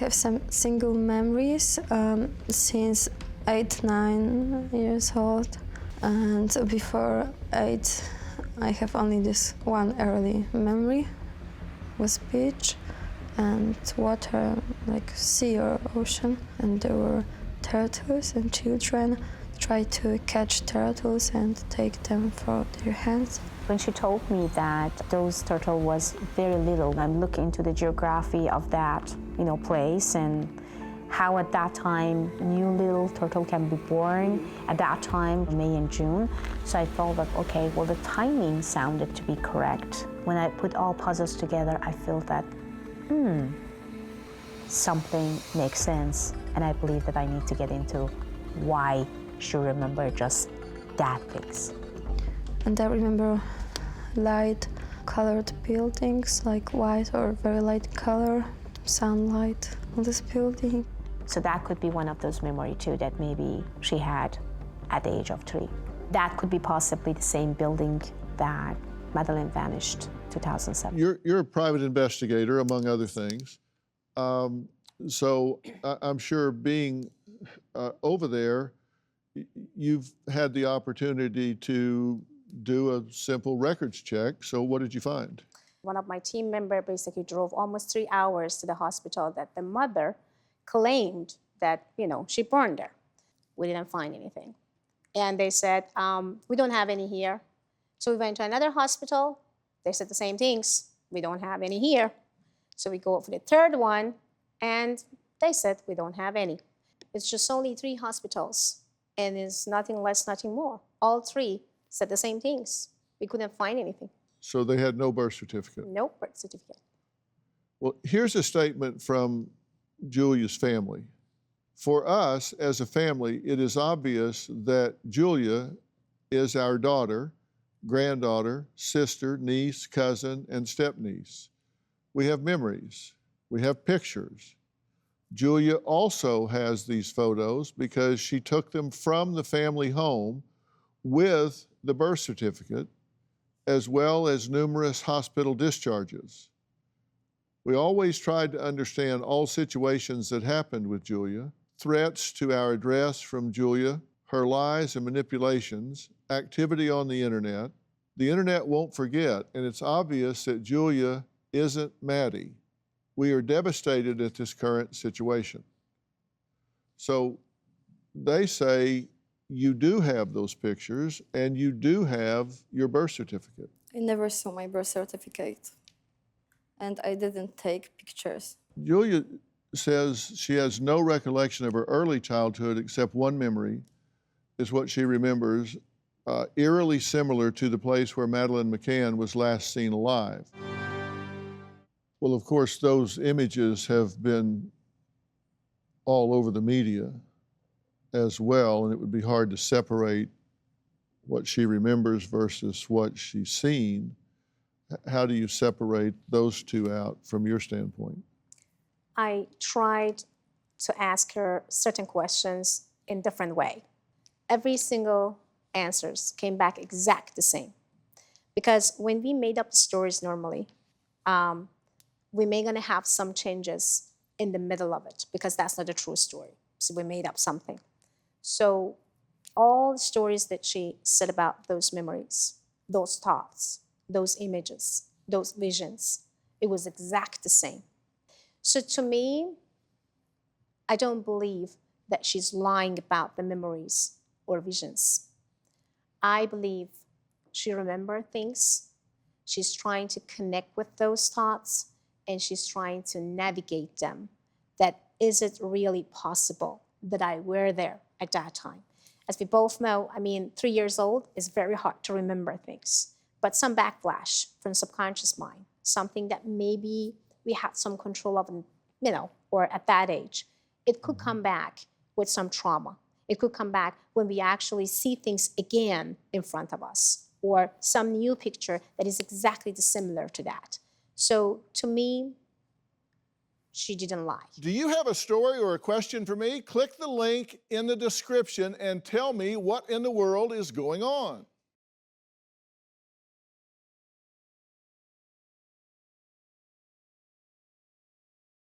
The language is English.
have some single memories since 8-9 years old, and before 8 I have only this one early memory was beach and water, like sea or ocean, and there were turtles, and children tried to catch turtles and take them for their hands. When she told me that those turtle was very little, I'm looking into the geography of that, place, and how at that time new little turtle can be born at that time, May and June. So I felt that, okay, well, the timing sounded to be correct. When I put all puzzles together, I feel that, something makes sense, and I believe that I need to get into why she remembered just that things. And I remember light-colored buildings, like white or very light color, sunlight on this building. So that could be one of those memories too that maybe she had at the age of 3. That could be possibly the same building that Madeleine vanished 2007. You're a private investigator, among other things. So I'm sure being over there, you've had the opportunity to do a simple records check. So what did you find? One of my team members basically drove almost 3 hours to the hospital that the mother claimed that, she burned her. We didn't find anything. And they said, we don't have any here. So we went to another hospital. They said the same things. We don't have any here. So we go for the third one, and they said we don't have any. It's just only 3 hospitals, and it's nothing less, nothing more. All 3 said the same things. We couldn't find anything. So they had no birth certificate? No birth certificate. Well, here's a statement from Julia's family. For us as a family, it is obvious that Julia is our daughter, granddaughter, sister, niece, cousin, and stepniece. We have memories. We have pictures. Julia also has these photos because she took them from the family home with the birth certificate, as well as numerous hospital discharges. We always tried to understand all situations that happened with Julia, threats to our address from Julia, her lies and manipulations, activity on the internet. The internet won't forget, and it's obvious that Julia isn't Maddie. We are devastated at this current situation. So they say you do have those pictures and you do have your birth certificate. I never saw my birth certificate, and I didn't take pictures. Julia says she has no recollection of her early childhood except one memory, is what she remembers, eerily similar to the place where Madeleine McCann was last seen alive. Well, of course, those images have been all over the media as well, and it would be hard to separate what she remembers versus what she's seen. How do you separate those two out from your standpoint? I tried to ask her certain questions in different way. Every single answers came back exact the same. Because when we made up the stories normally, we may gonna have some changes in the middle of it because that's not a true story. So we made up something. So all the stories that she said about those memories, those thoughts, those images, those visions, it was exact the same. So to me, I don't believe that she's lying about the memories or visions. I believe she remembers things, she's trying to connect with those thoughts, and she's trying to navigate them. That is it really possible that I were there at that time? As we both know, 3 years old is very hard to remember things, but some backlash from subconscious mind, something that maybe we had some control of, or at that age, it could come back with some trauma. It could come back when we actually see things again in front of us, or some new picture that is exactly similar to that. So to me, she didn't lie. Do you have a story or a question for me? Click the link in the description and tell me what in the world is going on.